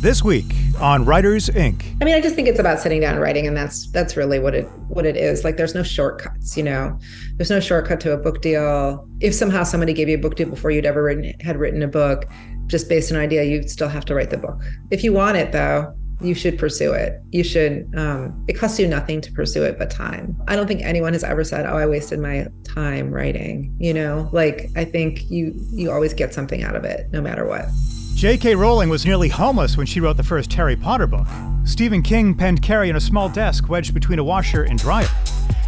This week on Writers Inc. I mean, I just think it's about sitting down and writing, and that's really what it is. Like, there's no shortcuts, There's no shortcut to a book deal. If somehow somebody gave you a book deal before you'd ever written a book, just based on an idea, you still have to write the book. If you want it, though, you should pursue it. You should. It costs you nothing to pursue it but time. I don't think anyone has ever said, "Oh, I wasted my time writing." I think you always get something out of it, no matter what. J.K. Rowling was nearly homeless when she wrote the first Harry Potter book. Stephen King penned Carrie in a small desk wedged between a washer and dryer.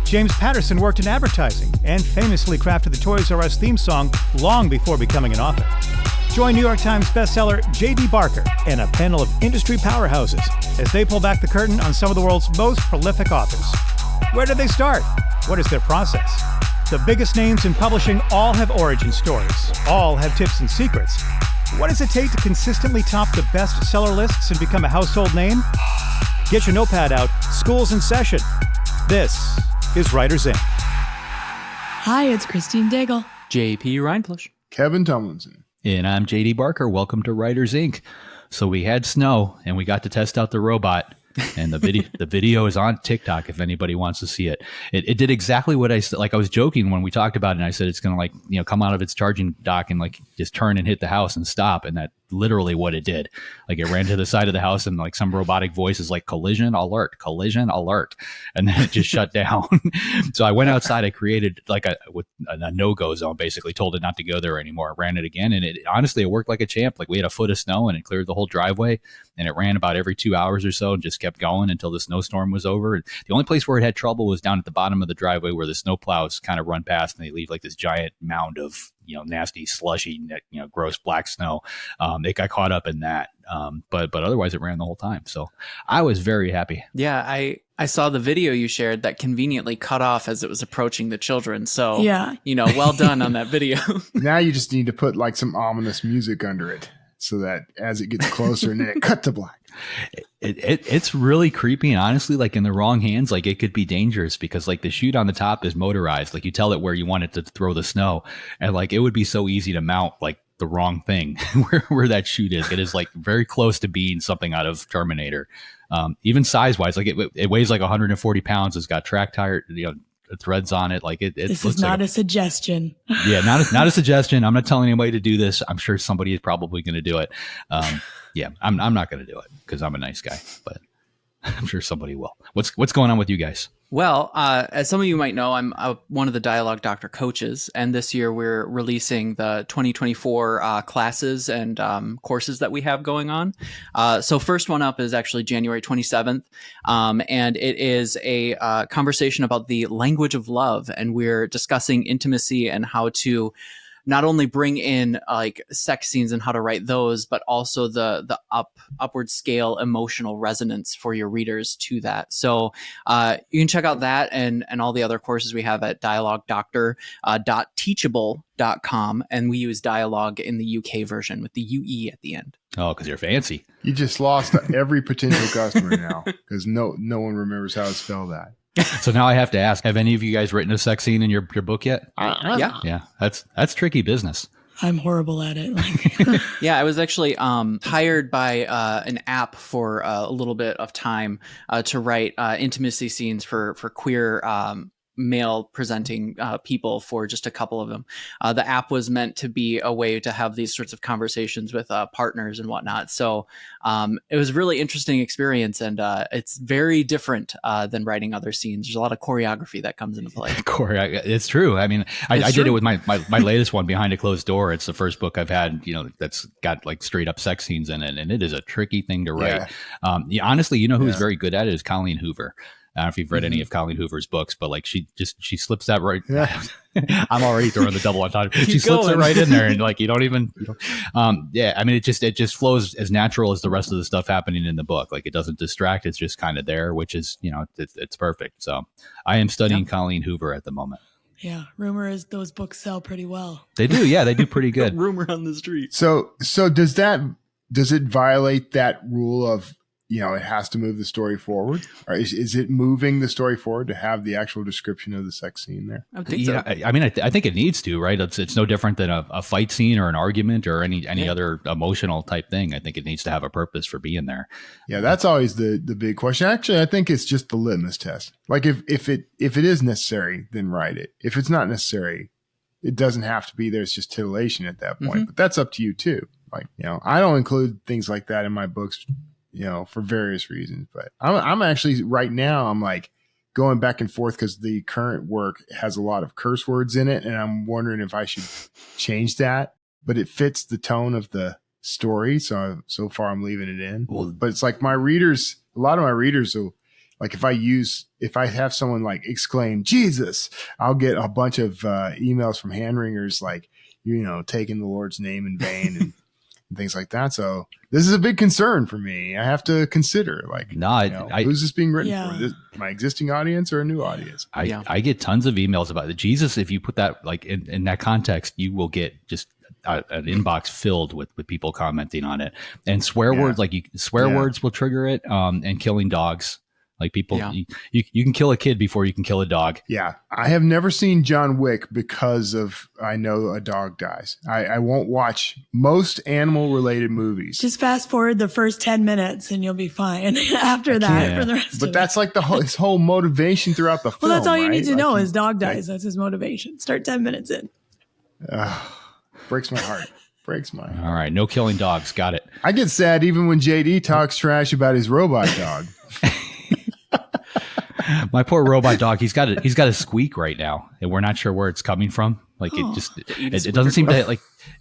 James Patterson worked in advertising and famously crafted the Toys R Us theme song long before becoming an author. Join New York Times bestseller J.D. Barker and a panel of industry powerhouses as they pull back the curtain on some of the world's most prolific authors. Where did they start? What is their process? The biggest names in publishing all have origin stories. All have tips and secrets. What does it take to consistently top the bestseller lists and become a household name? Get your notepad out. School's in session. This is Writers Inc. Hi, it's Christine Daigle. JP Reinflush. Kevin Tomlinson. And I'm JD Barker. Welcome to Writers Inc. So we had snow and we got to test out the robot. And the video is on TikTok if anybody wants to see it. It did exactly what I said. Like, I was joking when we talked about it, and I said it's going to come out of its charging dock and just turn and hit the house and stop. And that literally what it did. Like, it ran to the side of the house and some robotic voice is like, collision alert. And then it just shut down. So I went outside. I created a no-go zone, basically told it not to go there anymore. Ran it again. And it worked like a champ. Like, we had a foot of snow and it cleared the whole driveway, and it ran about every 2 hours or so and just kept going until the snowstorm was over. The only place where it had trouble was down at the bottom of the driveway where the snow plows kind of run past and they leave this giant mound of nasty, slushy, gross black snow. It got caught up in that. But otherwise it ran the whole time. So I was very happy. Yeah, I saw the video you shared that conveniently cut off as it was approaching the children. So, yeah, well done on that video. Now you just need to put some ominous music under it so that as it gets closer and then it cut to black. It's really creepy, and honestly, in the wrong hands, it could be dangerous because the chute on the top is motorized. You tell it where you want it to throw the snow, and it would be so easy to mount the wrong thing where that chute is. It is very close to being something out of Terminator. Even size wise, it weighs 140 pounds. It's got track tire, threads on it. This is not a suggestion. Yeah, not a suggestion. I'm not telling anybody to do this. I'm sure somebody is probably going to do it. Yeah, I'm not going to do it because I'm a nice guy, but I'm sure somebody will. What's going on with you guys? Well, as some of you might know, I'm one of the Dialogue Doctor coaches, and this year we're releasing the 2024 classes and courses that we have going on. So first one up is actually January 27th, and it is a conversation about the language of love, and we're discussing intimacy and how to not only bring in sex scenes and how to write those, but also the upward scale emotional resonance for your readers to that. So you can check out that and all the other courses we have at dialoguedoctor.teachable.com. And we use dialogue in the UK version with the UE at the end. Oh, because you're fancy. You just lost every potential customer now because no one remembers how to spell that. So now I have to ask, have any of you guys written a sex scene in your book yet? Yeah. That's tricky business. I'm horrible at it. Yeah, I was actually hired by an app for a little bit of time to write intimacy scenes for queer male presenting people for just a couple of them. The app was meant to be a way to have these sorts of conversations with partners and whatnot. So it was a really interesting experience, and it's very different than writing other scenes. There's a lot of choreography that comes into play. It's true. I mean, I did it with my latest one, Behind a Closed Door. It's the first book I've had, that's got straight up sex scenes in it, and it is a tricky thing to write. Yeah. Honestly, who's very good at it is Colleen Hoover. I don't know if you've read any of Colleen Hoover's books, but she slips that right. Yeah. I'm already throwing the double on top. She slips it right in there, and you don't even. Yeah, I mean, it just flows as natural as the rest of the stuff happening in the book. It doesn't distract. It's just kind of there, which is it's perfect. So I am studying Colleen Hoover at the moment. Yeah, rumor is those books sell pretty well. They do. Yeah, they do pretty good. Rumor on the street. So does it violate that rule of it has to move the story forward? Or is it moving the story forward to have the actual description of the sex scene there? I think so. I mean, I think it needs to, right? It's no different than a fight scene or an argument or any other emotional type thing. I think it needs to have a purpose for being there. Yeah, that's always the big question. Actually, I think it's just the litmus test. Like if it is necessary, then write it. If it's not necessary, it doesn't have to be there. It's just titillation at that point. But that's up to you too. Like, I don't include things like that in my books, for various reasons. But I'm actually right now, I'm like going back and forth because the current work has a lot of curse words in it. And I'm wondering if I should change that, but it fits the tone of the story. So far I'm leaving it in. But it's like a lot of my readers will, like if I have someone like exclaim Jesus, I'll get a bunch of emails from hand wringers like, taking the Lord's name in vain and things like that. So this is a big concern for me. I have to consider who's this being written for? My existing audience or a new audience? I get tons of emails about it. Jesus, if you put that like in that context, you will get just an inbox filled with people commenting on it, and swear words words will trigger it. And killing dogs. Like people, you can kill a kid before you can kill a dog. Yeah. I have never seen John Wick because I know a dog dies. I won't watch most animal related movies. Just fast forward the first 10 minutes and you'll be fine after that for the rest of it. But that's like his whole motivation throughout the film. Well, that's all you need to know is dog dies. That's his motivation. Start 10 minutes in. Breaks my heart. Breaks my heart. All right. No killing dogs. Got it. I get sad even when JD talks trash about his robot dog. My poor robot dog, he's got a squeak right now, and we're not sure where it's coming from. Like it doesn't seem to like,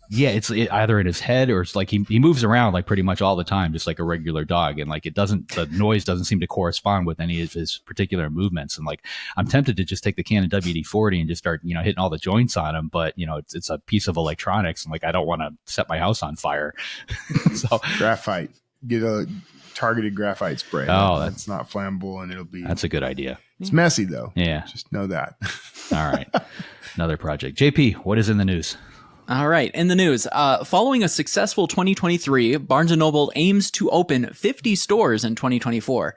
it's either in his head or it's like he moves around like pretty much all the time, just like a regular dog. And like the noise doesn't seem to correspond with any of his particular movements. And like, I'm tempted to just take the can of WD-40 and just start, hitting all the joints on him. But it's a piece of electronics and like, I don't want to set my house on fire. So graphite, get a targeted graphite spray. Oh, that's not flammable and that's a good idea. It's messy though. Yeah. Just know that. All right. Another project. JP, what is in the news? All right. In the news, following a successful 2023, Barnes & Noble aims to open 50 stores in 2024.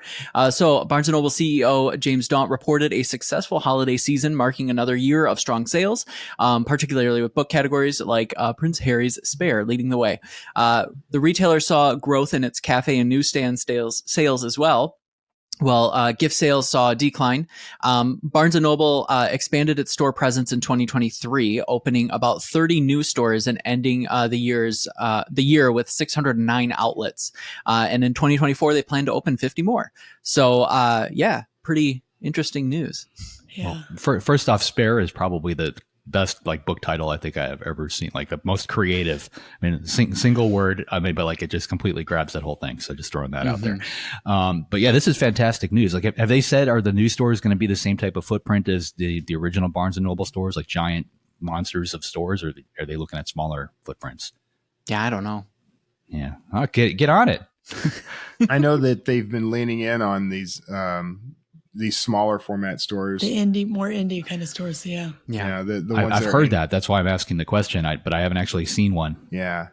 So Barnes & Noble CEO James Daunt reported a successful holiday season marking another year of strong sales, particularly with book categories like Prince Harry's Spare leading the way. The retailer saw growth in its cafe and newsstand sales as well. Well, gift sales saw a decline. Barnes & Noble expanded its store presence in 2023, opening about 30 new stores and ending the year with 609 outlets. And in 2024, they plan to open 50 more. So, pretty interesting news. Yeah. Well, first off, Spare is probably the best like book title I think I have ever seen, like the most creative. I mean, single word, but like it just completely grabs that whole thing. So just throwing that out there. But yeah, this is fantastic news. Like, have they said, are the new stores going to be the same type of footprint as the original Barnes and Noble stores, like giant monsters of stores, or are they looking at smaller footprints? Yeah, I don't know. Yeah, get on it. I know that they've been leaning in on these smaller format stores, the more indie kind of stores. Yeah. The ones I've heard that. That's why I'm asking the question. But I haven't actually seen one. Yeah.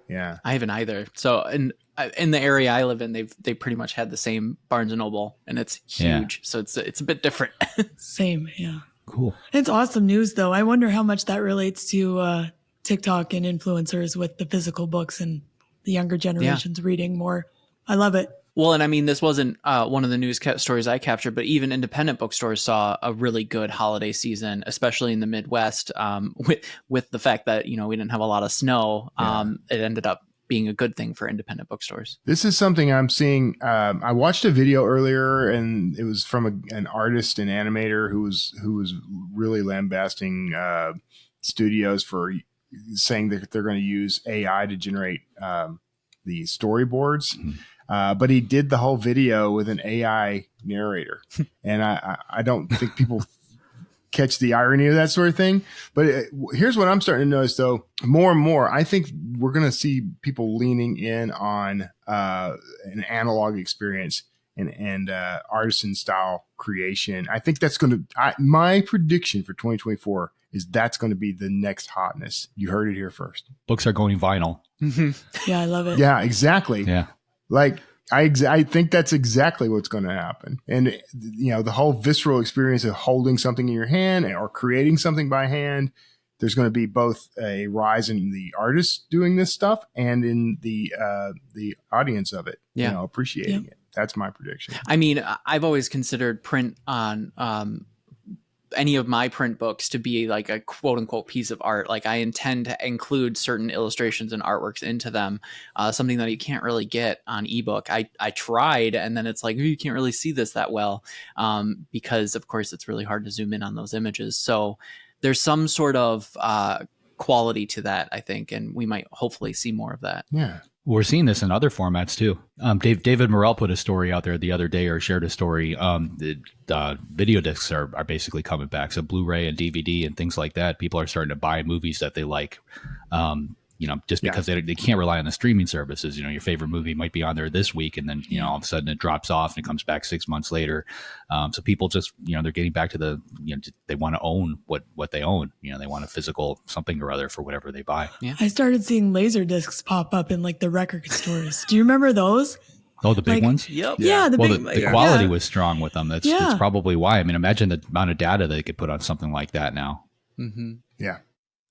I haven't either. So in the area I live in, they pretty much had the same Barnes and Noble, and it's huge. So it's a bit different. Same. Yeah. Cool. It's awesome news, though. I wonder how much that relates to TikTok and influencers with the physical books and the younger generations reading more. I love it. Well, and I mean, this wasn't one of the news stories I captured, but even independent bookstores saw a really good holiday season, especially in the Midwest, with the fact that, we didn't have a lot of snow. It ended up being a good thing for independent bookstores. This is something I'm seeing. I watched a video earlier, and it was from an artist and animator who was really lambasting studios for saying that they're going to use AI to generate the storyboards. Mm-hmm. But he did the whole video with an AI narrator. And I don't think people catch the irony of that sort of thing. But here's what I'm starting to notice, though. More and more, I think we're going to see people leaning in on an analog experience and artisan style creation. I think that's going to, my prediction for 2024 is that's going to be the next hotness. You heard it here first. Books are going vinyl. Yeah, I love it. Yeah, exactly. Yeah. Like, I think that's exactly what's going to happen. And, the whole visceral experience of holding something in your hand or creating something by hand, there's going to be both a rise in the artists doing this stuff and in the audience of it, appreciating it. That's my prediction. I mean, I've always considered print on any of my print books to be like a quote unquote piece of art. Like I intend to include certain illustrations and artworks into them, something that you can't really get on ebook. I tried, and then it's like, you can't really see this that well, because of course it's really hard to zoom in on those images. So there's some sort of quality to that, I think, and we might hopefully see more of that. Yeah. We're seeing this in other formats too. David Morrell put a story out there the other day, or shared a story. The video discs are basically coming back. So Blu-ray and DVD and things like that. People are starting to buy movies that they like, just because they can't rely on the streaming services. Your favorite movie might be on there this week, and then, all of a sudden it drops off and it comes back 6 months later. So people just, they're getting back to they want to own what they own. They want a physical something or other for whatever they buy. Yeah. I started seeing laser discs pop up in like the record stores. Do you remember those? Oh, the big ones? Yep. Yeah. The quality was strong with them. That's probably why. I mean, imagine the amount of data they could put on something like that now. Mm-hmm. Yeah.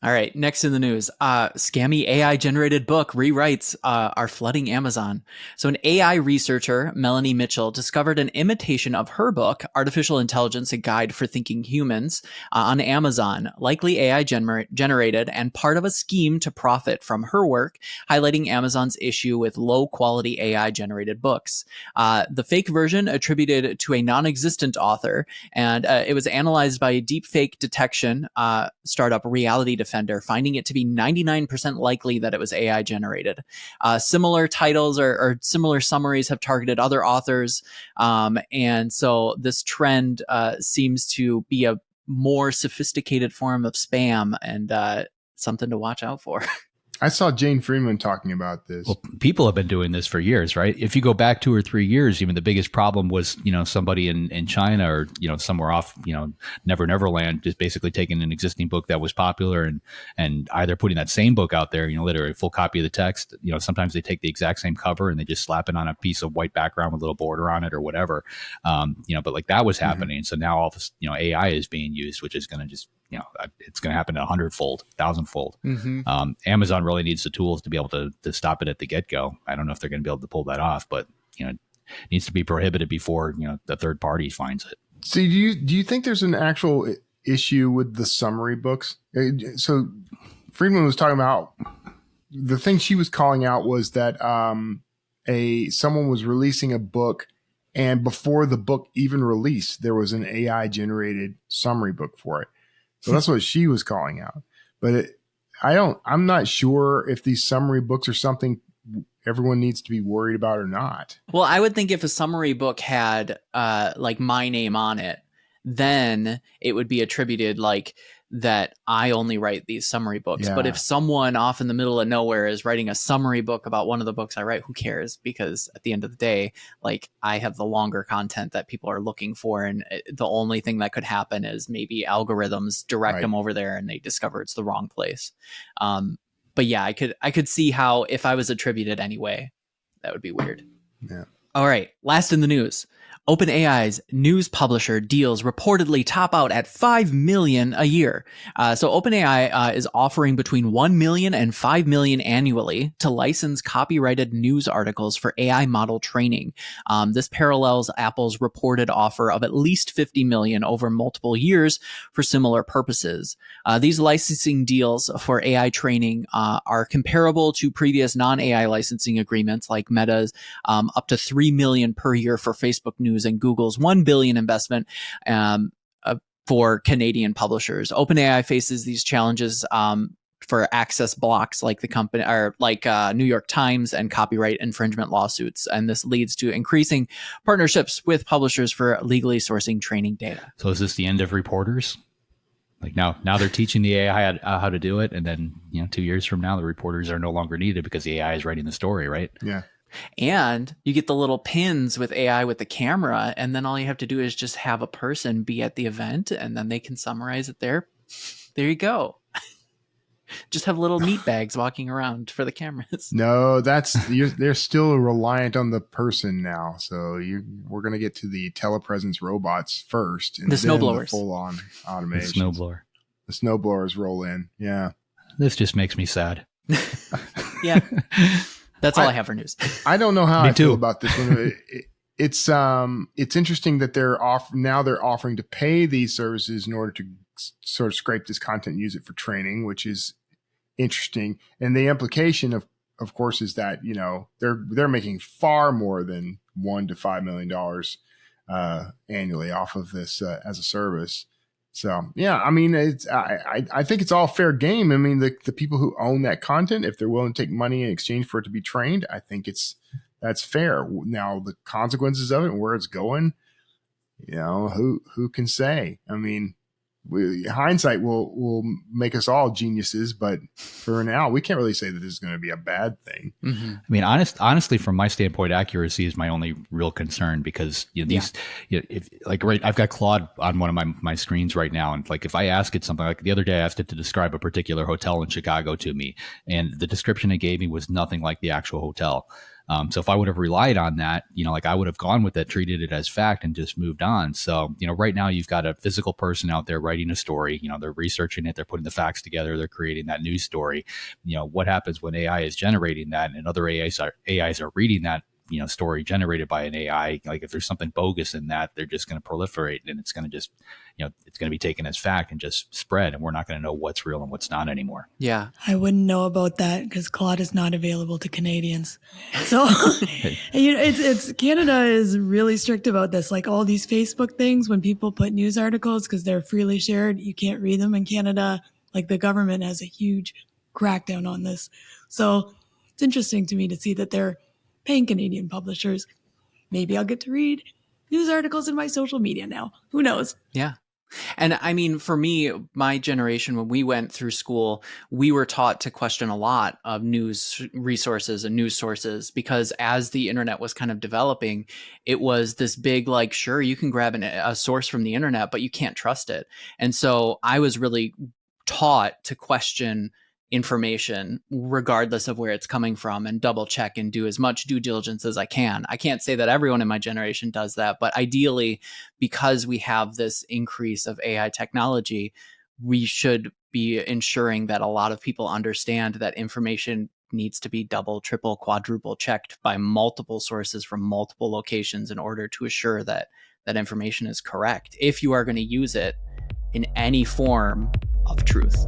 All right, next in the news, scammy AI-generated book rewrites are flooding Amazon. So an AI researcher, Melanie Mitchell, discovered an imitation of her book, Artificial Intelligence, A Guide for Thinking Humans, on Amazon, likely AI generated and part of a scheme to profit from her work, highlighting Amazon's issue with low-quality AI-generated books. The fake version attributed to a non-existent author, and it was analyzed by a deepfake detection startup Reality Defender, finding it to be 99% likely that it was AI generated. Similar titles or similar summaries have targeted other authors. And so this trend seems to be a more sophisticated form of spam, and something to watch out for. I saw Jane Friedman talking about this. Well, people have been doing this for years, right? If you go back 2 or 3 years, even the biggest problem was, somebody in China or, somewhere off, Neverland, just basically taking an existing book that was popular and either putting that same book out there, literally a full copy of the text. Sometimes they take the exact same cover and they just slap it on a piece of white background with a little border on it or whatever. But like that was happening. Mm-hmm. So now all this, AI is being used, which is going to just, it's going to happen 100-fold, 1,000-fold. Mm-hmm. Amazon really needs the tools to be able to stop it at the get-go. I don't know if they're going to be able to pull that off, but it needs to be prohibited before the third party finds it. See, do you think there's an actual issue with the summary books? So Friedman was talking about the thing she was calling out was that someone was releasing a book, and before the book even released, there was an AI generated summary book for it. So that's what she was calling out. But I'm not sure if these summary books are something everyone needs to be worried about or not. Well, I would think if a summary book had like my name on it, then it would be attributed like that I only write these summary books. Yeah. But if someone off in the middle of nowhere is writing a summary book about one of the books I write, who cares? Because at the end of the day, like I have the longer content that people are looking for. And the only thing that could happen is maybe algorithms direct them over there and they discover it's the wrong place. But yeah, I could see how if I was attributed anyway, that would be weird. Yeah. All right. Last in the news. OpenAI's news publisher deals reportedly top out at $5 million a year. So OpenAI is offering between $1 million and $5 million annually to license copyrighted news articles for AI model training. This parallels Apple's reported offer of at least $50 million over multiple years for similar purposes. These licensing deals for AI training are comparable to previous non-AI licensing agreements like Meta's up to $3 million per year for Facebook News and Google's $1 billion investment for Canadian publishers. OpenAI faces these challenges for access blocks like the company or like New York Times and copyright infringement lawsuits, and this leads to increasing partnerships with publishers for legally sourcing training data. So is this the end of reporters? Like now they're teaching the AI how to do it, and then 2 years from now the reporters are no longer needed because the AI is writing the story, right? Yeah. And you get the little pins with AI with the camera, and then all you have to do is just have a person be at the event, and then they can summarize it there. There you go. Just have little meat bags walking around for the cameras. No, they're still reliant on the person now. So we're going to get to the telepresence robots first, and The then snowblowers. the full-on automation. The snowblower. The snowblowers roll in. Yeah. This just makes me sad. Yeah. That's all I have for news. I don't know how Me I feel too. about this one. It's interesting that they're offering to pay these services in order to sort of scrape this content and use it for training, which is interesting. And the implication of course is that, they're making far more than $1 to $5 million annually off of this as a service. So yeah, I mean, I think it's all fair game. I mean, the people who own that content, if they're willing to take money in exchange for it to be trained, I think that's fair. Now the consequences of it and where it's going, who can say? I mean, hindsight will make us all geniuses, but for now, we can't really say that this is going to be a bad thing. Mm-hmm. I mean, honestly, from my standpoint, accuracy is my only real concern because I've got Claude on one of my screens right now, and like if I ask it something, like the other day, I asked it to describe a particular hotel in Chicago to me, and the description it gave me was nothing like the actual hotel. So if I would have relied on that, I would have gone with it, treated it as fact and just moved on. So, right now you've got a physical person out there writing a story, they're researching it, they're putting the facts together, they're creating that news story. What happens when AI is generating that and other AIs are reading that, story generated by an AI? Like if there's something bogus in that, they're just going to proliferate and it's going to just, it's going to be taken as fact and just spread. And we're not going to know what's real and what's not anymore. Yeah. I wouldn't know about that because Claude is not available to Canadians. So, it's Canada is really strict about this. Like all these Facebook things, when people put news articles, because they're freely shared, you can't read them in Canada. Like the government has a huge crackdown on this. So it's interesting to me to see that they're paying Canadian publishers. Maybe I'll get to read news articles in my social media now. Who knows? Yeah. And I mean, for me, my generation, when we went through school, we were taught to question a lot of news resources and news sources because as the internet was kind of developing, it was this big, like, sure, you can grab a source from the internet, but you can't trust it. And so I was really taught to question information regardless of where it's coming from and double check and do as much due diligence as I can. I can't say that everyone in my generation does that, but ideally, because we have this increase of AI technology, we should be ensuring that a lot of people understand that information needs to be double, triple, quadruple checked by multiple sources from multiple locations in order to assure that that information is correct if you are going to use it in any form of truth.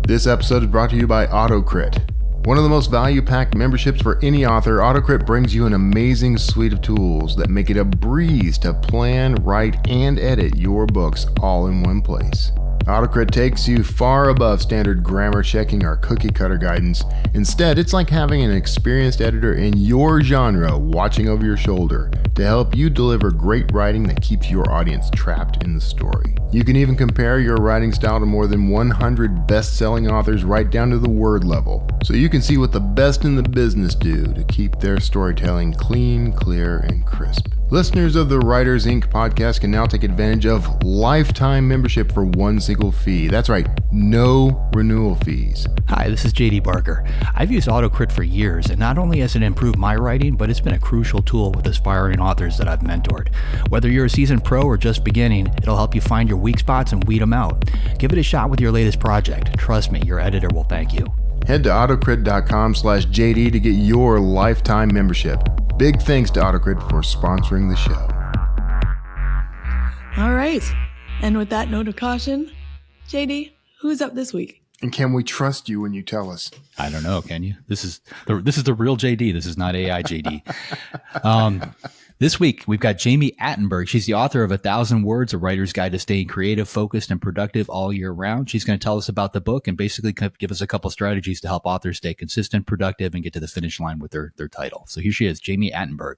This episode is brought to you by AutoCrit. One of the most value-packed memberships for any author, AutoCrit brings you an amazing suite of tools that make it a breeze to plan, write, and edit your books all in one place. AutoCrit takes you far above standard grammar checking or cookie cutter guidance. Instead, it's like having an experienced editor in your genre watching over your shoulder to help you deliver great writing that keeps your audience trapped in the story. You can even compare your writing style to more than 100 best-selling authors right down to the word level, so you can see what the best in the business do to keep their storytelling clean, clear, and crisp. Listeners of the Writers Inc. podcast can now take advantage of lifetime membership for one single fee. That's right, no renewal fees. Hi, this is JD Barker. I've used AutoCrit for years, and not only has it improved my writing, but it's been a crucial tool with aspiring authors that I've mentored. Whether you're a seasoned pro or just beginning, it'll help you find your weak spots and weed them out. Give it a shot with your latest project. Trust me, your editor will thank you. Head to autocrit.com/JD to get your lifetime membership. Big thanks to AutoCrit for sponsoring the show. All right. And with that note of caution, JD, who's up this week? And can we trust you when you tell us? I don't know. Can you? This is the real JD. This is not AI JD. This week, we've got Jami Attenberg. She's the author of 1,000 Words, A Writer's Guide to Staying Creative, Focused, and Productive All Year Round. She's going to tell us about the book and basically give us a couple strategies to help authors stay consistent, productive, and get to the finish line with their title. So here she is, Jami Attenberg.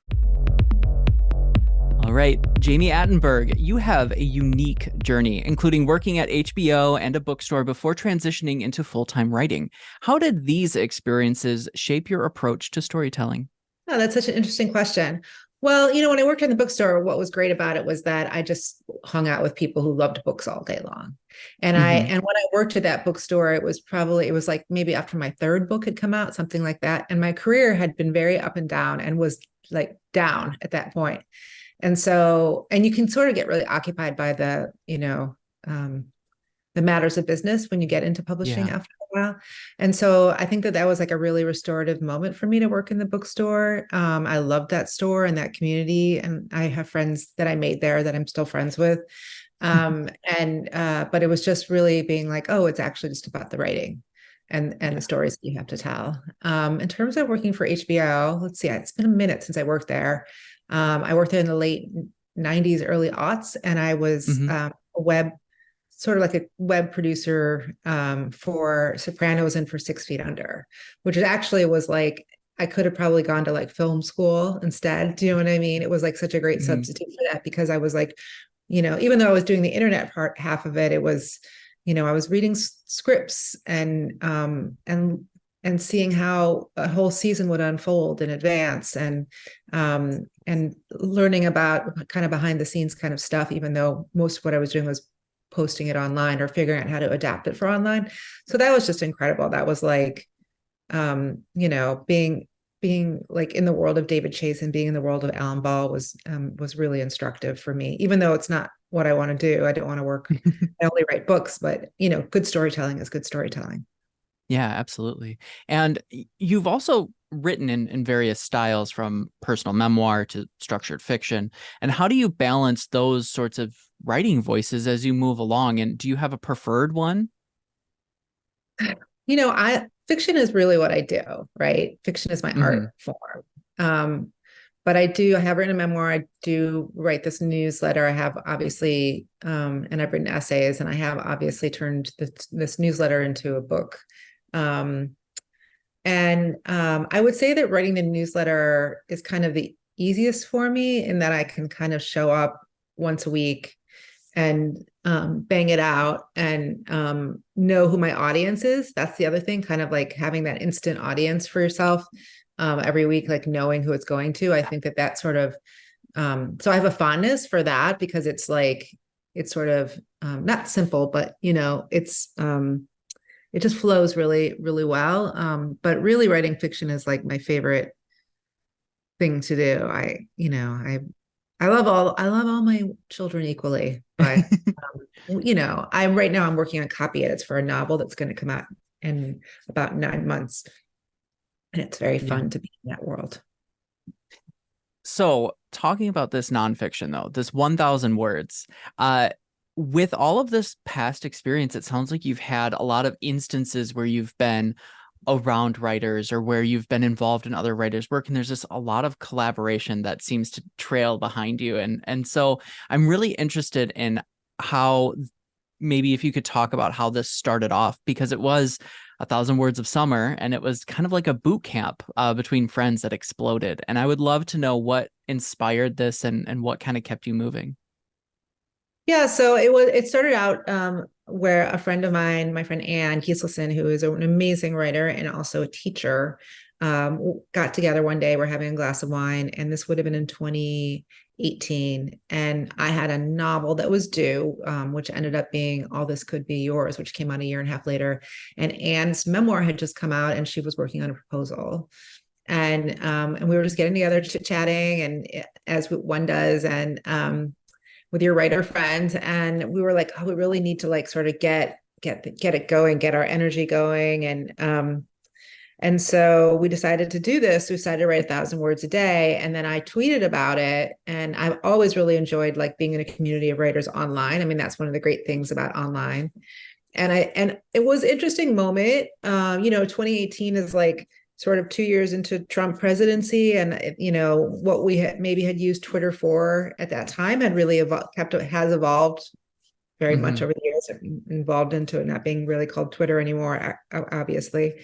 All right, Jami Attenberg, you have a unique journey, including working at HBO and a bookstore before transitioning into full-time writing. How did these experiences shape your approach to storytelling? Oh, that's such an interesting question. Well, when I worked in the bookstore, what was great about it was that I just hung out with people who loved books all day long. And Mm-hmm. when I worked at that bookstore, it was like maybe after my third book had come out, something like that. And my career had been very up and down and was like down at that point. And so, and you can sort of get really occupied by um, the matters of business when you get into publishing Yeah. after a while. And so I think that was like a really restorative moment for me to work in the bookstore. I loved that store and that community. And I have friends that I made there that I'm still friends with. But it was just really being like, oh, it's actually just about the writing and the stories that you have to tell. In terms of working for HBO, let's see, it's been a minute since I worked there. I worked there in the late 90s, early aughts, and I was Mm-hmm. sort of like a web producer for Sopranos and for 6 Feet Under, which actually was like, I could have probably gone to like film school instead. Do you know what I mean? It was like such a great Mm-hmm. substitute for that because I was like, even though I was doing the internet part, half of it, it was, I was reading scripts and seeing how a whole season would unfold in advance and learning about kind of behind the scenes kind of stuff, even though most of what I was doing was posting it online or figuring out how to adapt it for online. So that was just incredible. That was like, being like in the world of David Chase and being in the world of Alan Ball was really instructive for me, even though it's not what I want to do. I don't want to work, I only write books, but good storytelling is good storytelling. Yeah, absolutely. And you've also written in various styles from personal memoir to structured fiction. And how do you balance those sorts of writing voices as you move along? And do you have a preferred one? Fiction is really what I do, right? Fiction is my Mm-hmm. art form. But I have written a memoir. I do write this newsletter. I have obviously, and I've written essays, and I have obviously turned this newsletter into a book. I would say that writing the newsletter is kind of the easiest for me in that I can kind of show up once a week and bang it out and know who my audience is. That's the other thing, kind of like having that instant audience for yourself every week, like knowing who it's going to. I think that sort of, so I have a fondness for that because it's like, it's sort of not simple, but it just flows really, really well. But really writing fiction is like my favorite thing to do. I love all my children equally, but I'm working on copy edits for a novel that's going to come out in about 9 months. And it's very Yeah. fun to be in that world. So talking about this nonfiction though, this 1,000 words, with all of this past experience, it sounds like you've had a lot of instances where you've been around writers or where you've been involved in other writers' work, and there's just a lot of collaboration that seems to trail behind you. And so I'm really interested in how, maybe if you could talk about how this started off, because it was 1,000 words of summer and it was kind of like a boot camp between friends that exploded. And I would love to know what inspired this and what kind of kept you moving. Yeah, so it started out where a friend of mine, my friend Anne Gieselson, who is an amazing writer and also a teacher, got together one day. We're having a glass of wine, and this would have been in 2018. And I had a novel that was due, which ended up being All This Could Be Yours, which came out a year and a half later. And Anne's memoir had just come out, and she was working on a proposal. And we were just getting together, chit-chatting, and as one does, and with your writer friends, and we were like, oh, we really need to like sort of get it going, get our energy going, and so we decided to do this. We decided to write 1,000 words a day, and then I tweeted about it. And I've always really enjoyed like being in a community of writers online. I mean, that's one of the great things about online. And it was an interesting moment. 2018 is like sort of 2 years into Trump presidency, and what we had used Twitter for at that time had really has evolved very much over the years, involved into it not being really called Twitter anymore, obviously.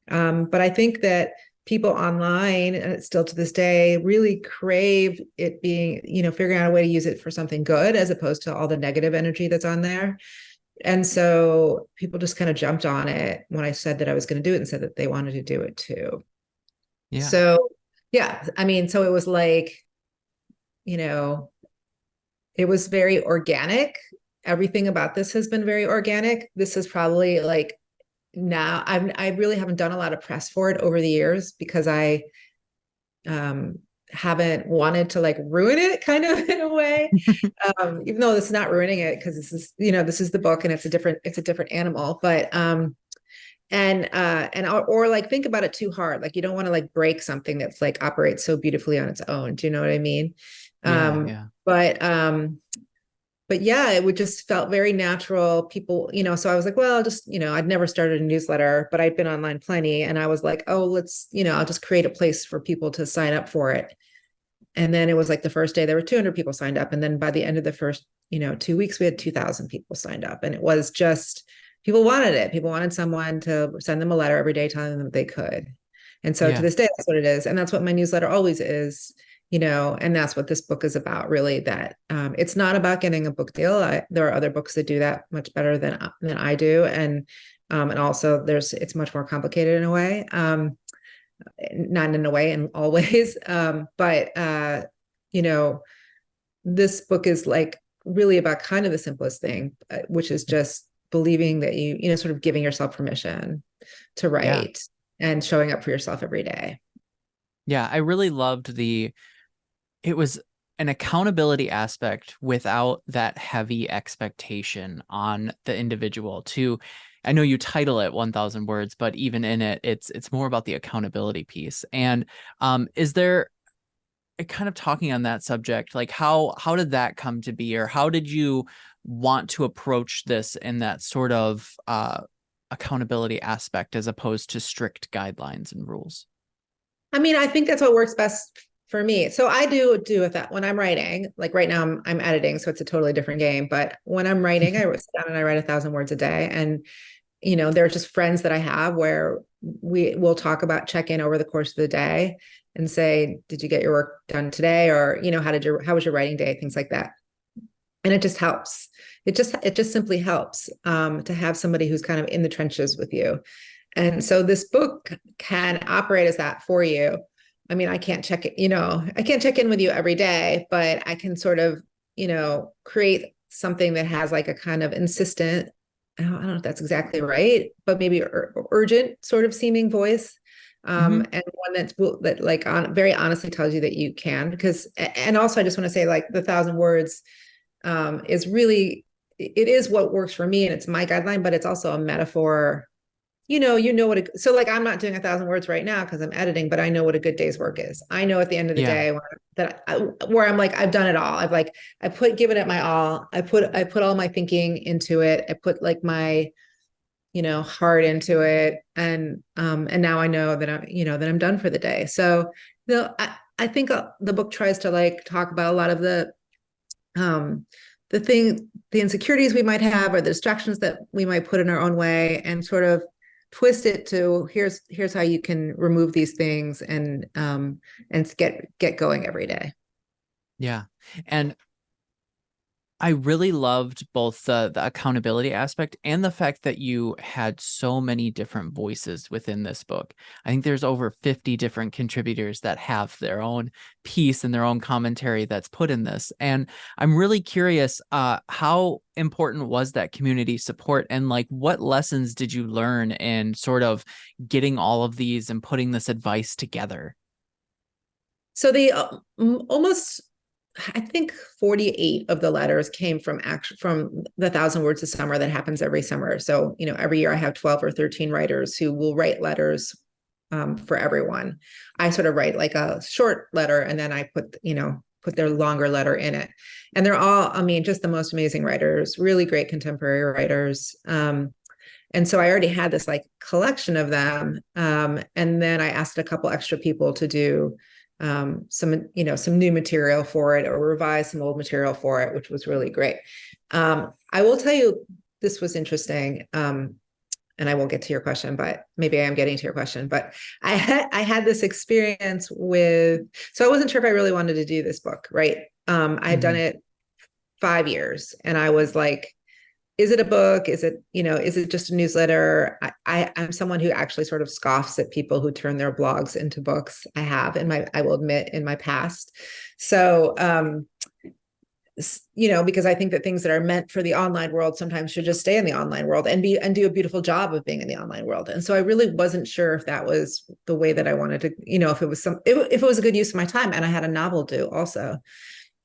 But I think that people online, still to this day, really crave it being, figuring out a way to use it for something good as opposed to all the negative energy that's on there. And so people just kind of jumped on it when I said that I was going to do it and said that they wanted to do it too. Yeah. So, yeah, I mean, so it was like, you know, it was very organic. Everything about this has been very organic. This is probably like now I really haven't done a lot of press for it over the years because I haven't wanted to like ruin it kind of in a way. Even though this is not ruining it because this is, this is the book and it's a different animal, but or like think about it too hard. Like you don't want to like break something that's like operates so beautifully on its own. Do you know what I mean? Yeah. But yeah, it would just felt very natural. People, so I was like, well, just, I'd never started a newsletter, but I'd been online plenty. And I was like, oh, let's, I'll just create a place for people to sign up for it. And then it was like the first day there were 200 people signed up. And then by the end of the first, 2 weeks, we had 2,000 people signed up. And it was just, people wanted it. People wanted someone to send them a letter every day telling them that they could. And so to this day, that's what it is. And that's what my newsletter always is. And that's what this book is about, really, that it's not about getting a book deal. There are other books that do that much better than I do. And also it's much more complicated in a way, not in a way, in all ways. But this book is like really about kind of the simplest thing, which is just believing that you sort of giving yourself permission to write and showing up for yourself every day. Yeah, I really loved it was an accountability aspect without that heavy expectation on the individual I know you title it 1,000 words, but even in it, it's more about the accountability piece. And is there kind of talking on that subject, like how did that come to be, or how did you want to approach this in that sort of accountability aspect as opposed to strict guidelines and rules? I mean, I think that's what works best for me. So I do with that when I'm writing. Like right now, I'm editing, so it's a totally different game. But when I'm writing, I sit down and I write 1,000 words a day. And there are just friends that I have where we will talk about, check in over the course of the day and say, did you get your work done today? Or how was your writing day? Things like that. And it just helps. It just simply helps to have somebody who's kind of in the trenches with you. And so this book can operate as that for you. I mean, I can't check it, I can't check in with you every day, but I can sort of, create something that has like a kind of insistent, I don't know if that's exactly right, but maybe urgent sort of seeming voice. And one that like very honestly tells you that you can, because, and also I just want to say like the 1,000 words is really, it is what works for me and it's my guideline, but it's also a metaphor. So like I'm not doing 1,000 words right now because I'm editing, but I know what a good day's work is. I know at the end of the day where I'm like, I've done it all. Given it my all. I put all my thinking into it. I put like my, heart into it. And now I know that I'm done for the day. So, I think the book tries to like talk about a lot of the insecurities we might have or the distractions that we might put in our own way and sort of twist it to here's how you can remove these things and get going every day. Yeah. And I really loved both the accountability aspect and the fact that you had so many different voices within this book. I think there's over 50 different contributors that have their own piece and their own commentary that's put in this. And I'm really curious, how important was that community support, and like what lessons did you learn in sort of getting all of these and putting this advice together? So I think 48 of the letters came from the 1,000 words a summer that happens every summer. So, every year I have 12 or 13 writers who will write letters for everyone. I sort of write like a short letter and then I put their longer letter in it. And they're all, just the most amazing writers, really great contemporary writers. And so I already had this like collection of them. And then I asked a couple extra people to do some new material for it or revise some old material for it, which was really great. I will tell you, this was interesting. And I won't get to your question, but maybe I am getting to your question, but I had this experience so I wasn't sure if I really wanted to do this book, right? I had done it 5 years and I was like, is it a book? Is it, is it just a newsletter? I'm someone who actually sort of scoffs at people who turn their blogs into books. I will admit, in my past. So, because I think that things that are meant for the online world sometimes should just stay in the online world and do a beautiful job of being in the online world. And so I really wasn't sure if that was the way that I wanted to, if it was if it was a good use of my time, and I had a novel due also.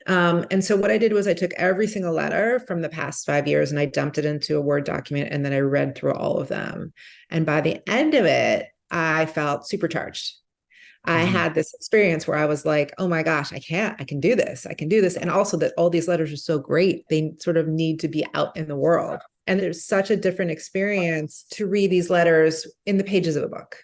And so what I did was I took every single letter from the past 5 years and I dumped it into a Word document, and then I read through all of them. And by the end of it, I felt supercharged. I had this experience where I was like, oh my gosh, I can do this. I can do this. And also that all these letters are so great. They sort of need to be out in the world. And there's such a different experience to read these letters in the pages of a book,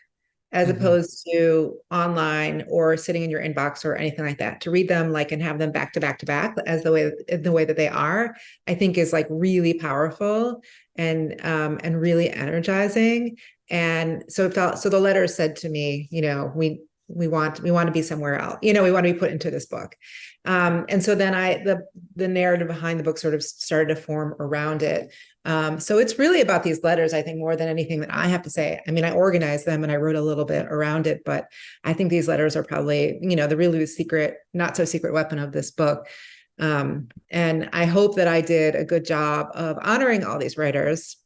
as opposed to online or sitting in your inbox or anything like that. To read them like and have them back to back to back as the way that they are, I think is like really powerful and really energizing. And so the letter said to me, we want to be somewhere else. We want to be put into this book. And so then the narrative behind the book sort of started to form around it. So it's really about these letters, I think, more than anything that I have to say. I mean, I organized them and I wrote a little bit around it, but I think these letters are probably, the secret, not so secret weapon of this book. And I hope that I did a good job of honoring all these writers.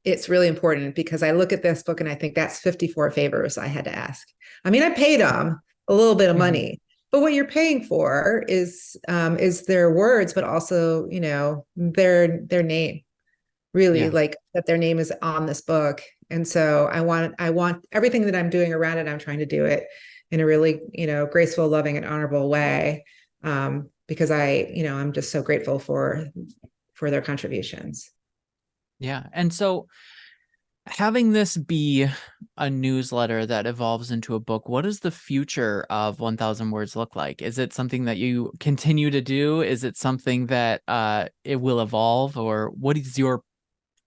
It's really important because I look at this book and I think that's 54 favors I had to ask. I mean, I paid them a little bit of money, but what you're paying for is their words, but also, their name, really, like that their name is on this book. And so I want everything that I'm doing around it. I'm trying to do it in a really, graceful, loving, and honorable way. Because I'm just so grateful for their contributions. Yeah. And so having this be a newsletter that evolves into a book, what does the future of 1000 Words look like? Is it something that you continue to do? Is it something that it will evolve? Or what is your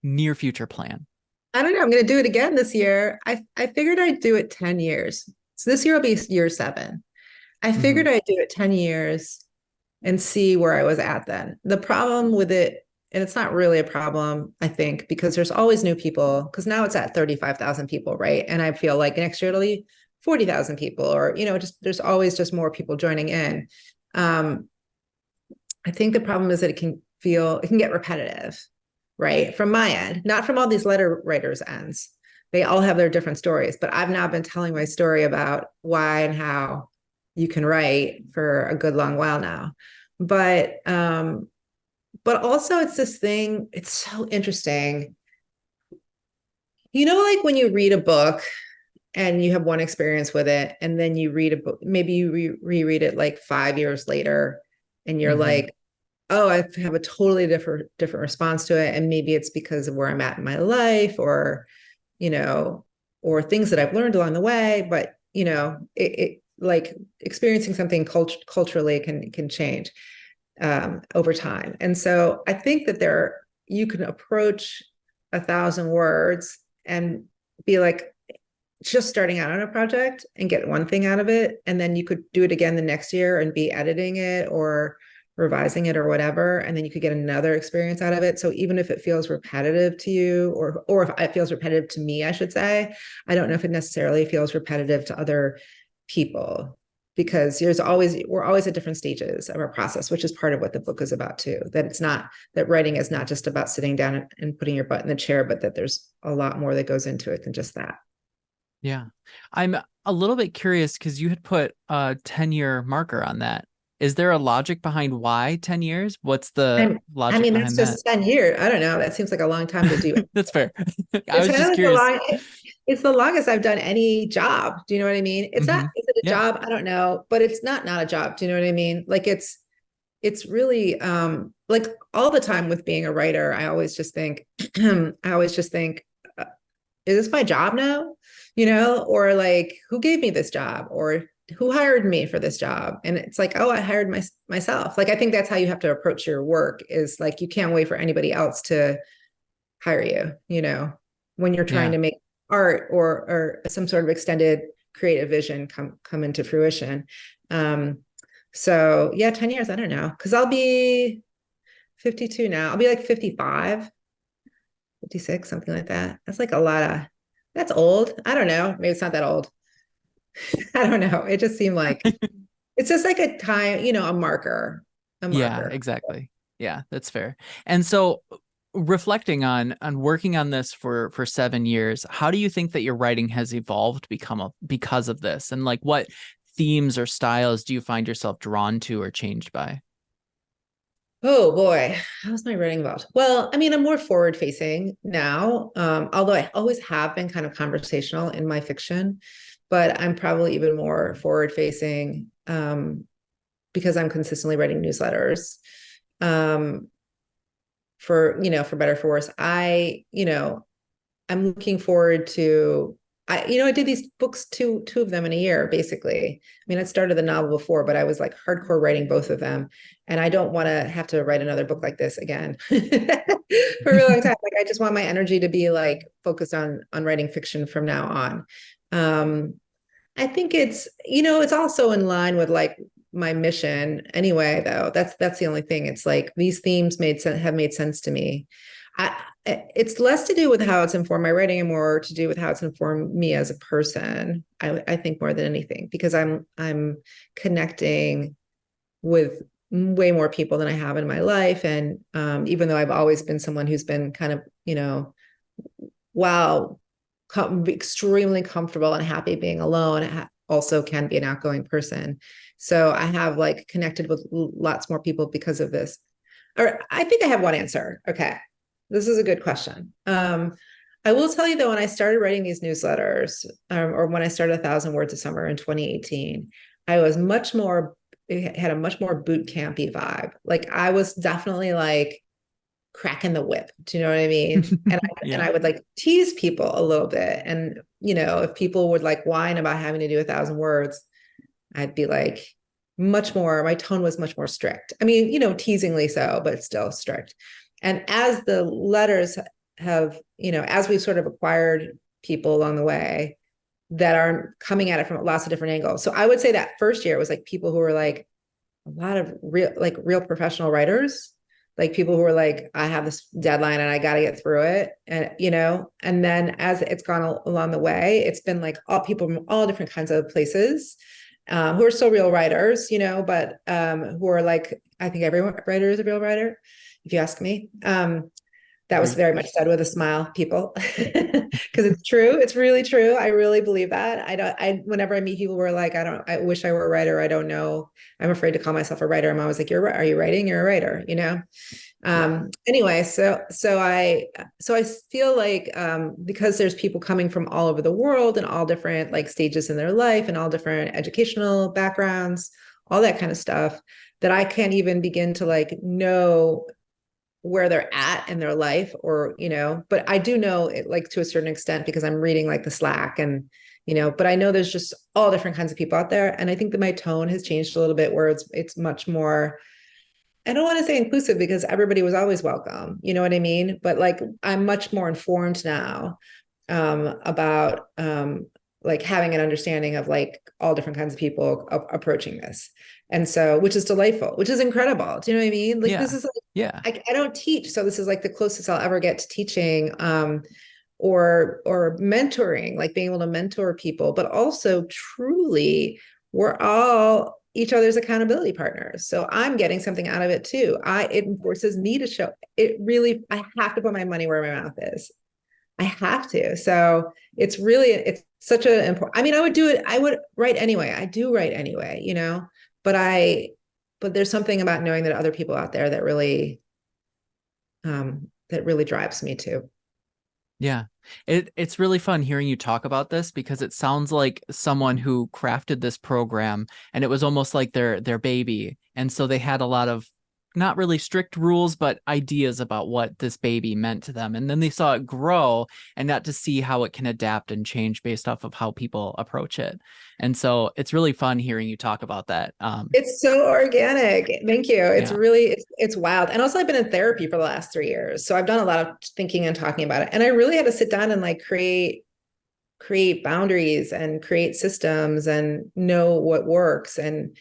near future plan? I don't know. I'm going to do it again this year. I figured I'd do it 10 years. So this year will be year 7. I figured I'd do it 10 years and see where I was at then. The problem with it, and it's not really a problem, I think, because there's always new people, because now it's at 35,000 people, right? And I feel like next year it'll be 40,000 people, or, just there's always just more people joining in. I think the problem is that it can get repetitive, right? From my end, not from all these letter writers' ends. They all have their different stories, but I've now been telling my story about why and how you can write for a good long while now. But also it's this thing, it's so interesting. Like when you read a book and you have one experience with it, and then you read a book, maybe you reread it like 5 years later, and you're like, oh, I have a totally different response to it. And maybe it's because of where I'm at in my life, or, or things that I've learned along the way. But, it like experiencing something culturally can change over time. And so I think that you can approach 1000 Words and be like just starting out on a project and get one thing out of it. And then you could do it again the next year and be editing it or revising it or whatever. And then you could get another experience out of it. So even if it feels repetitive to you, or if it feels repetitive to me, I should say, I don't know if it necessarily feels repetitive to other people, because we're always at different stages of our process, which is part of what the book is about too. That writing is not just about sitting down and putting your butt in the chair, but that there's a lot more that goes into it than just that. Yeah. I'm a little bit curious because you had put a 10-year marker on that. Is there a logic behind why 10 years? What's the logic behind that? That's just 10 years. I don't know. That seems like a long time to do. That's fair. I was just curious. It's the longest I've done any job. Do you know what I mean? It's not, is it a job? I don't know, but it's not a job. Do you know what I mean? Like it's really, like all the time with being a writer, I always just think, is this my job now? Or like, who gave me this job, or who hired me for this job? And it's like, oh, I hired myself. Like, I think that's how you have to approach your work, is like, you can't wait for anybody else to hire you, when you're trying to make art or some sort of extended creative vision come into fruition. So yeah, 10 years, I don't know. 'Cause 52 now. I'll be like 55, 56, something like that. That's like a lot of, that's old. I don't know. Maybe it's not that old. I don't know. It just seemed like it's just like a time, a marker, a Yeah, marker. exactly. Yeah, that's fair. And so reflecting on working on this for 7 years, how do you think that your writing has evolved because of this? And like what themes or styles do you find yourself drawn to or changed by? Oh boy, how's my writing evolved? Well, I mean, I'm more forward facing now, although I always have been kind of conversational in my fiction, but I'm probably even more forward facing because I'm consistently writing newsletters. For better or for worse, I'm looking forward to, I did these books, two of them in a year, basically. I mean, I started the novel before, but I was like hardcore writing both of them. And I don't want to have to write another book like this again for a really long time. Like, I just want my energy to be like focused on writing fiction from now on. I think it's also in line with like my mission anyway, though. That's the only thing. It's like these themes have made sense to me. It's less to do with how it's informed my writing and more to do with how it's informed me as a person. I think more than anything, because I'm connecting with way more people than I have in my life. And even though I've always been someone who's been kind of, wow, extremely comfortable and happy being alone, I also can be an outgoing person. So I have like connected with lots more people because of this. Or I think I have one answer. Okay. This is a good question. I will tell you though, when I started writing these newsletters, or when I started 1,000 Words a Summer in 2018, I was it had a much more boot campy vibe. Like I was definitely like cracking the whip. Do you know what I mean? And I would like tease people a little bit. And, if people would like whine about having to do 1,000 words, I'd be like my tone was much more strict. I mean, teasingly so, but still strict. And as the letters have, as we've sort of acquired people along the way that are coming at it from lots of different angles. So I would say that first year was like people who were like a lot of real professional writers, like people who were like, I have this deadline and I got to get through it. And, and then as it's gone along the way, it's been like all people from all different kinds of places who are still real writers, but who are like, I think every writer is a real writer, if you ask me. That was very much said with a smile, people, because it's true. It's really true. I really believe that. Whenever I meet people who are like, I wish I were a writer. I don't know. I'm afraid to call myself a writer. I'm always like, are you writing? You're a writer, Anyway, so I feel like, because there's people coming from all over the world and all different like stages in their life and all different educational backgrounds, all that kind of stuff, that I can't even begin to like know where they're at in their life, or, but I do know it like to a certain extent because I'm reading like the Slack and, but I know there's just all different kinds of people out there. And I think that my tone has changed a little bit where it's much more, I don't want to say inclusive because everybody was always welcome. You know what I mean? But like, I'm much more informed now about like having an understanding of like all different kinds of people approaching this. And so, which is delightful, which is incredible. Do you know what I mean? Like, this is like, I don't teach. So this is like the closest I'll ever get to teaching, or mentoring, like being able to mentor people, but also truly we're all each other's accountability partners. So I'm getting something out of it too. It forces me to show it really, I have to put my money where my mouth is. I have to. So it's such an important, I mean, I would write anyway. I do write anyway, but there's something about knowing that other people out there that really drives me too. Yeah. It's really fun hearing you talk about this because it sounds like someone who crafted this program and it was almost like their baby. And so they had a lot of not really strict rules, but ideas about what this baby meant to them. And then they saw it grow and got to see how it can adapt and change based off of how people approach it. And so it's really fun hearing you talk about that. It's so organic. Thank you. It's really, it's wild. And also I've been in therapy for the last 3 years. So I've done a lot of thinking and talking about it. And I really had to sit down and like create boundaries and create systems and know what works. And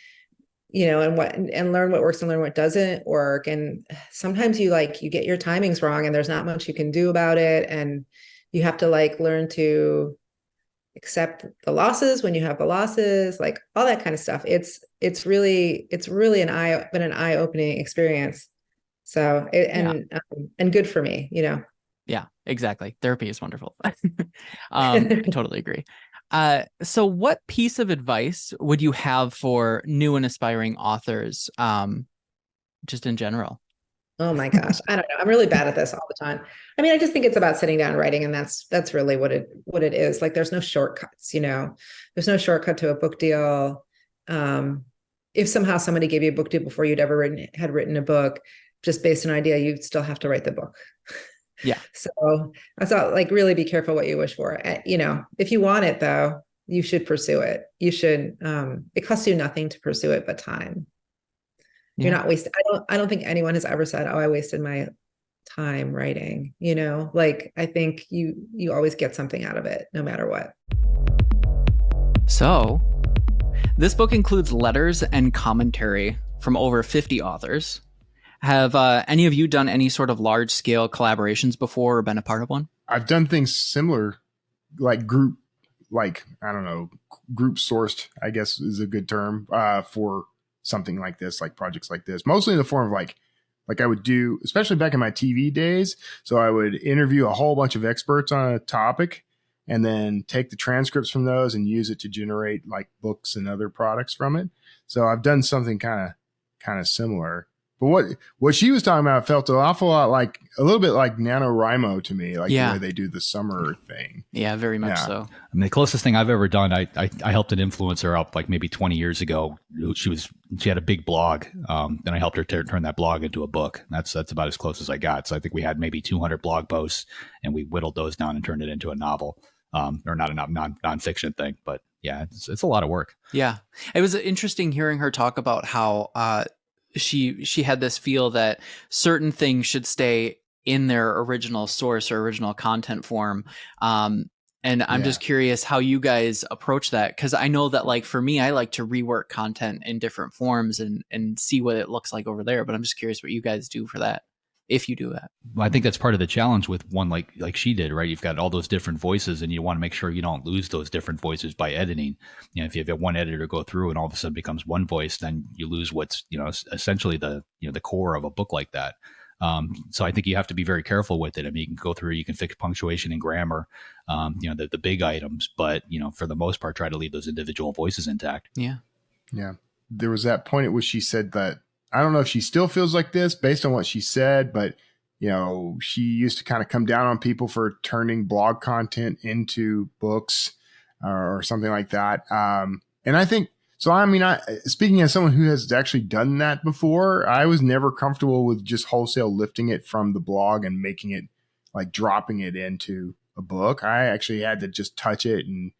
and learn what works and learn what doesn't work. And sometimes you get your timings wrong and there's not much you can do about it. And you have to learn to accept the losses when you have the losses, all that kind of stuff. It's really been an eye-opening experience. So and good for me. Yeah, exactly. Therapy is wonderful. I totally agree. So what piece of advice would you have for new and aspiring authors, just in general? Oh my gosh. I don't know. I'm really bad at this all the time. I mean, I just think it's about sitting down and writing, and that's really what it is. There's no shortcuts, there's no shortcut to a book deal. If somehow somebody gave you a book deal before you'd ever had written a book, just based on an idea, you'd still have to write the book. Yeah. So that's all, really be careful what you wish for. If you want it though, you should pursue it. You should, it costs you nothing to pursue it, but time. You're not wasting. I don't think anyone has ever said, "Oh, I wasted my time writing." I think you always get something out of it, no matter what. So, this book includes letters and commentary from over 50 authors. Have any of you done any sort of large-scale collaborations before or been a part of one? I've done things similar, group, I don't know, group sourced, I guess is a good term, for something like this, projects like this, mostly in the form of I would do, especially back in my TV days. So I would interview a whole bunch of experts on a topic and then take the transcripts from those and use it to generate books and other products from it. So I've done something kind of similar. But what she was talking about felt an awful lot a little bit like NaNoWriMo to me, the way they do the summer thing. Yeah, very much so. I mean, the closest thing I've ever done, I helped an influencer up maybe 20 years ago. She had a big blog, and I helped her turn that blog into a book. That's about as close as I got. So I think we had maybe 200 blog posts, and we whittled those down and turned it into a novel, or not a nonfiction thing. But yeah, it's a lot of work. Yeah, it was interesting hearing her talk about how she had this feel that certain things should stay in their original source or original content form. And I'm just curious how you guys approach that. Cause I know that for me, I like to rework content in different forms and see what it looks like over there. But I'm just curious what you guys do for that, if you do that. Well, I think that's part of the challenge with one like she did, right? You've got all those different voices and you want to make sure you don't lose those different voices by editing. If you have one editor go through and all of a sudden becomes one voice, then you lose what's, essentially the core of a book like that. So I think you have to be very careful with it. I mean, you can go through, you can fix punctuation and grammar, the big items, but for the most part, try to leave those individual voices intact. Yeah. Yeah. There was that point at which she said that, I don't know if she still feels like this based on what she said, but she used to kind of come down on people for turning blog content into books or something like that. And I think, so I mean, speaking as someone who has actually done that before, I was never comfortable with just wholesale lifting it from the blog and making it dropping it into a book. I actually had to just touch it and,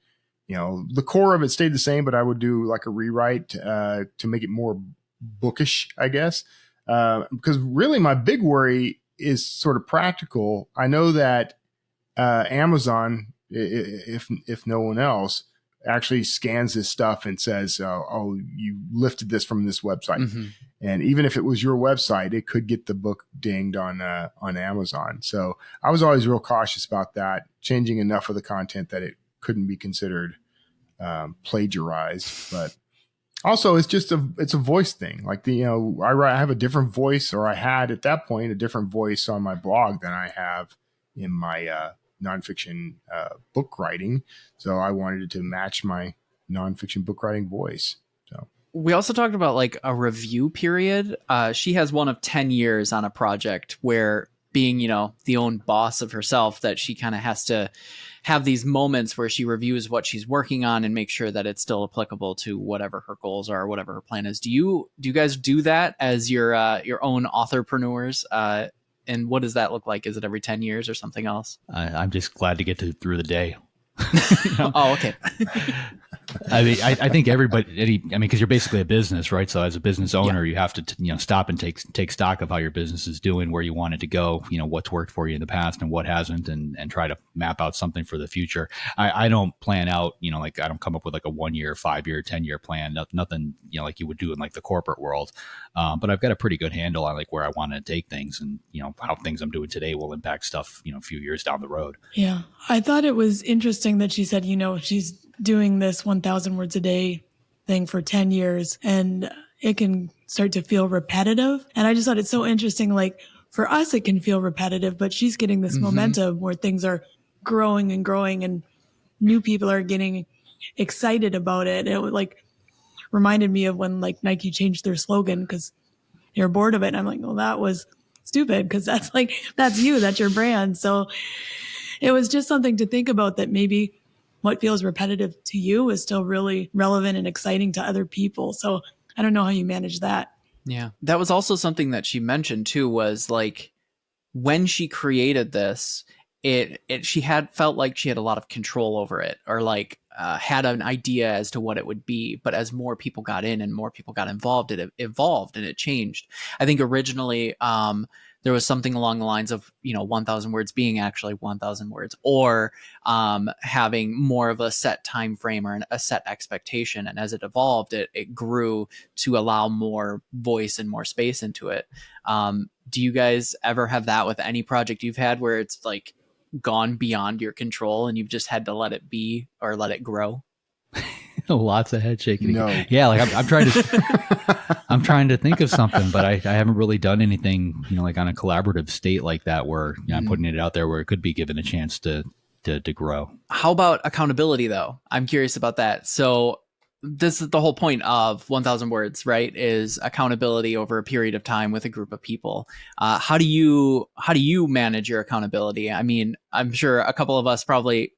the core of it stayed the same, but I would do a rewrite to make it more bookish, I guess, because really my big worry is sort of practical. I know that Amazon, if no one else, actually scans this stuff and says, "Oh, you lifted this from this website," Mm-hmm. and even if it was your website, it could get the book dinged on Amazon. So I was always real cautious about that, changing enough of the content that it couldn't be considered plagiarized, but. Also, it's a voice thing. I have a different voice, or I had at that point a different voice on my blog than I have in my nonfiction book writing. So I wanted to match my nonfiction book writing voice. So we also talked about a review period. She has one of 10 years on a project where being, the own boss of herself, that she kind of has to have these moments where she reviews what she's working on and make sure that it's still applicable to whatever her goals are, or whatever her plan is. Do you guys do that as your own authorpreneurs? And what does that look like? Is it every 10 years or something else? I'm just glad to get through the day. Oh, okay. I mean, I think everybody, because you're basically a business, right? So as a business owner, you have to, stop and take stock of how your business is doing, where you want it to go, what's worked for you in the past and what hasn't, and try to map out something for the future. I don't plan out, like I don't come up with like a 1 year, 5 year, 10-year plan, nothing, like you would do in like the corporate world. But I've got a pretty good handle on like where I want to take things, and, how things I'm doing today will impact stuff, a few years down the road. Yeah. I thought it was interesting that she said, she's doing this 1,000 words a day thing for 10 years and it can start to feel repetitive. And I just thought it's so interesting. Like for us, it can feel repetitive, but she's getting this momentum where things are growing and growing and new people are getting excited about it. It like reminded me of when like Nike changed their slogan because they're bored of it. And I'm like, well, that was stupid because that's you, that's your brand. So it was just something to think about, that maybe what feels repetitive to you is still really relevant and exciting to other people. So I don't know how you manage that. Yeah. That was also something that she mentioned too, was like when she created this, she felt like she had a lot of control over it, or like had an idea as to what it would be. But as more people got in and more people got involved, it evolved and it changed. I think originally there was something along the lines of, 1,000 words being actually 1,000 words, or having more of a set time frame or a set expectation. And as it evolved, it grew to allow more voice and more space into it. Do you guys ever have that with any project you've had where it's like gone beyond your control and you've just had to let it be or let it grow? Lots of head shaking. No. Yeah, like I'm trying to I'm trying to think of something, but I haven't really done anything, like on a collaborative state like that where I'm putting it out there where it could be given a chance to grow. How about accountability though? I'm curious about that. So this is the whole point of 1,000 words, right? Is accountability over a period of time with a group of people. How do you manage your accountability? I mean, I'm sure a couple of us probably,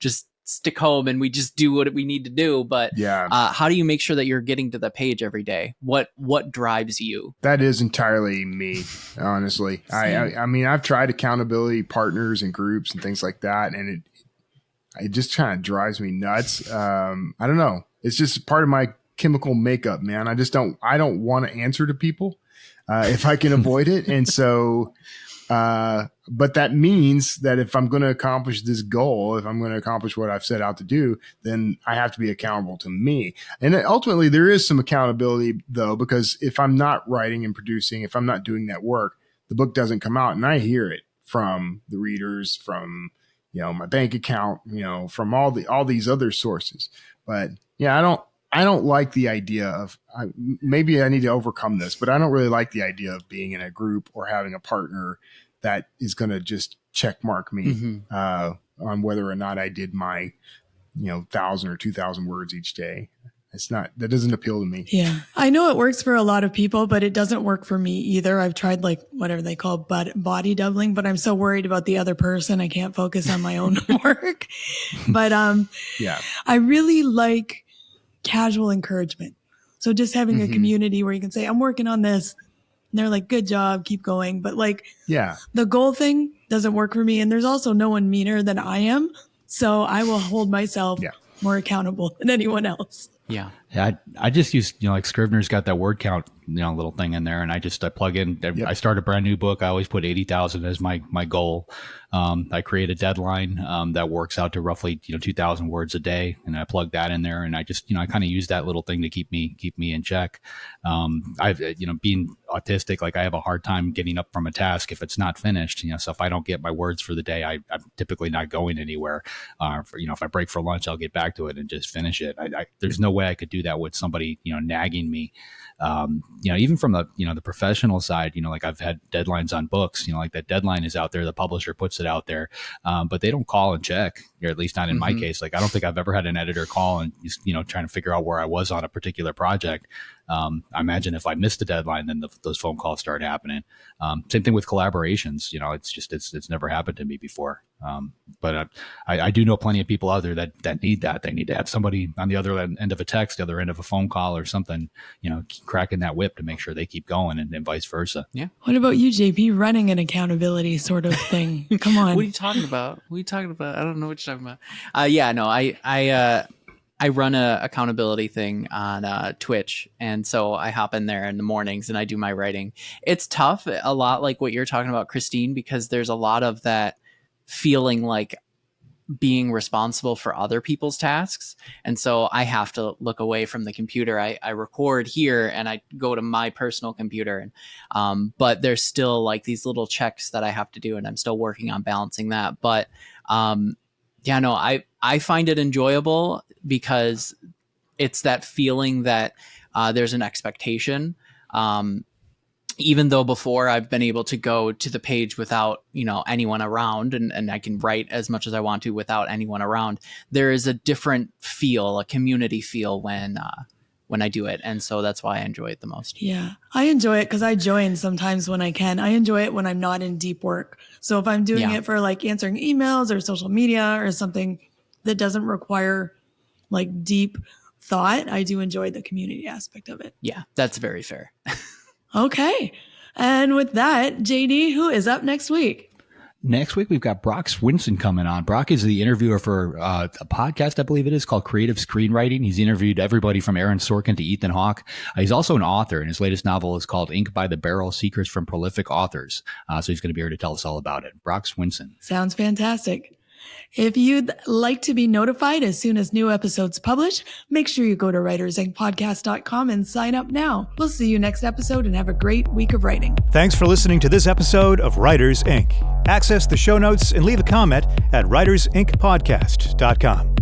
just stick home and we just do what we need to do. But how do you make sure that you're getting to the page every day? What drives you? That is entirely me, honestly. I mean, I've tried accountability partners and groups and things like that, and it just kind of drives me nuts. I don't know. It's just part of my chemical makeup, man. I don't want to answer to people if I can avoid it. And so, but that means that if I'm going to accomplish this goal, if I'm going to accomplish what I've set out to do, then I have to be accountable to me. And ultimately there is some accountability though, because if I'm not writing and producing, if I'm not doing that work, the book doesn't come out, and I hear it from the readers, from, my bank account, from all these other sources. But yeah, I don't like the idea of, maybe I need to overcome this, but I don't really like the idea of being in a group or having a partner that is going to just check mark me on whether or not I did my, 1,000 or 2,000 words each day. That doesn't appeal to me. Yeah. I know it works for a lot of people, but it doesn't work for me either. I've tried like whatever they call body doubling, but I'm so worried about the other person. I can't focus on my own work. But I really like casual encouragement. So just having a community where you can say, I'm working on this. And they're like, good job, keep going. But like, the goal thing doesn't work for me. And there's also no one meaner than I am. So I will hold myself more accountable than anyone else. Yeah. I just use, like Scrivener's got that word count, little thing in there. And I plug in, I start a brand new book. I always put 80,000 as my goal. I create a deadline that works out to roughly 2,000 words a day, and I plug that in there, and I just I kind of use that little thing to keep me in check. I've being autistic, like I have a hard time getting up from a task if it's not finished. So if I don't get my words for the day, I'm typically not going anywhere. If I break for lunch, I'll get back to it and just finish it. There's no way I could do that with somebody nagging me. Even from the professional side, like I've had deadlines on books, like that deadline is out there, the publisher puts it out there, but they don't call and check, or at least not in my case. Like I don't think I've ever had an editor call and just, trying to figure out where I was on a particular project. I imagine if I missed the deadline, then those phone calls start happening. Same thing with collaborations. It's never happened to me before. But I do know plenty of people out there that need that. They need to have somebody on the other end of a text, the other end of a phone call or something, cracking that whip to make sure they keep going, and vice versa. Yeah. What about you, JP? Running an accountability sort of thing. Come on. What are you talking about? I don't know what you're talking about. I run a accountability thing on Twitch, and so I hop in there in the mornings and I do my writing. It's tough, a lot like what you're talking about, Christine, because there's a lot of that feeling like being responsible for other people's tasks. And so I have to look away from the computer. I record here and I go to my personal computer, and but there's still like these little checks that I have to do, and I'm still working on balancing that. But yeah, no, I find it enjoyable because it's that feeling that there's an expectation. Even though before I've been able to go to the page without, anyone around, and I can write as much as I want to without anyone around, there is a different feel, a community feel when I do it. And so that's why I enjoy it the most. Yeah, I enjoy it because I join sometimes when I can. I enjoy it when I'm not in deep work. So if I'm doing it for like answering emails or social media or something that doesn't require like deep thought, I do enjoy the community aspect of it. Yeah, that's very fair. Okay. And with that, JD, who is up next week? Next week, we've got Brock Swinson coming on. Brock is the interviewer for a podcast, I believe it is, called Creative Screenwriting. He's interviewed everybody from Aaron Sorkin to Ethan Hawke. He's also an author, and his latest novel is called Ink by the Barrel, Secrets from Prolific Authors. So he's going to be here to tell us all about it. Brock Swinson. Sounds fantastic. If you'd like to be notified as soon as new episodes publish, make sure you go to writersincpodcast.com and sign up now. We'll see you next episode and have a great week of writing. Thanks for listening to this episode of Writers Inc. Access the show notes and leave a comment at writersincpodcast.com.